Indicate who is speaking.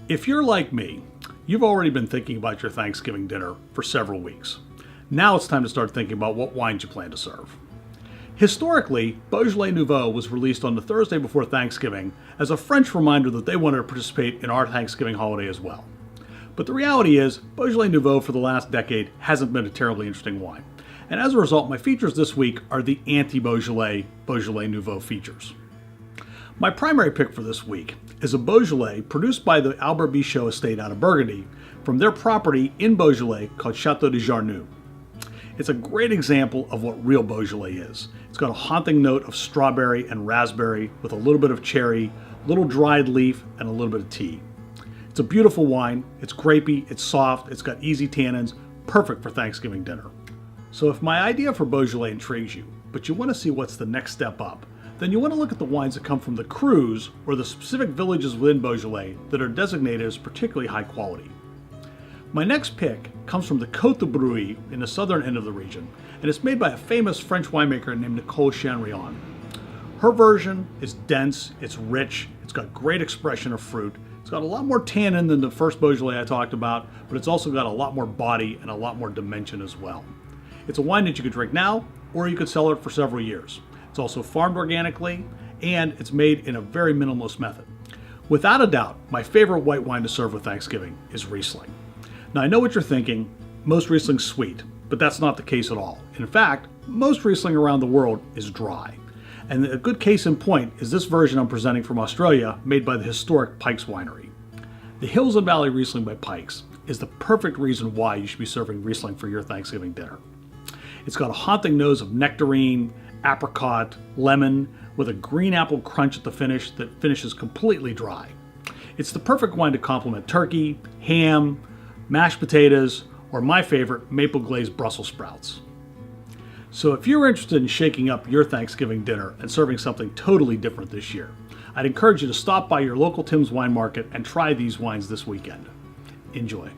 Speaker 1: If you're like me, you've already been thinking about your Thanksgiving dinner for several weeks. Now it's time to start thinking about what wines you plan to serve. Historically, Beaujolais Nouveau was released on the Thursday before Thanksgiving as a French reminder that they wanted to participate in our Thanksgiving holiday as well. But the reality is, Beaujolais Nouveau for the last decade hasn't been a terribly interesting wine. And as a result, my features this week are the Anti-Beaujolais Beaujolais Nouveau features. My primary pick for this week is a Beaujolais produced by the Albert Bichot estate out of Burgundy from their property in Beaujolais called Chateau de Jarnu. It's a great example of what real Beaujolais is. It's got a haunting note of strawberry and raspberry with a little bit of cherry, a little dried leaf, and a little bit of tea. It's a beautiful wine, it's grapey, it's soft, it's got easy tannins, perfect for Thanksgiving dinner. So if my idea for Beaujolais intrigues you, but you want to see what's the next step up, then you want to look at the wines that come from the crus or the specific villages within Beaujolais that are designated as particularly high quality. My next pick comes from the Côte de Brouilly in the southern end of the region, and it's made by a famous French winemaker named Nicole Chanrion. Her version is dense, it's rich, it's got great expression of fruit, it's got a lot more tannin than the first Beaujolais I talked about, but it's also got a lot more body and a lot more dimension as well. It's a wine that you could drink now, or you could cellar it for several years. It's also farmed organically, and it's made in a very minimalist method. Without a doubt, my favorite white wine to serve with Thanksgiving is Riesling. Now I know what you're thinking, most Riesling's sweet, but that's not the case at all. In fact, most Riesling around the world is dry. And a good case in point is this version I'm presenting from Australia, made by the historic Pikes Winery. The Hills and Valley Riesling by Pikes is the perfect reason why you should be serving Riesling for your Thanksgiving dinner. It's got a haunting nose of nectarine, apricot, lemon, with a green apple crunch at the finish that finishes completely dry. It's the perfect wine to complement turkey, ham, mashed potatoes, or my favorite, maple glazed Brussels sprouts. So if you're interested in shaking up your Thanksgiving dinner and serving something totally different this year, I'd encourage you to stop by your local Tim's Wine Market and try these wines this weekend. Enjoy.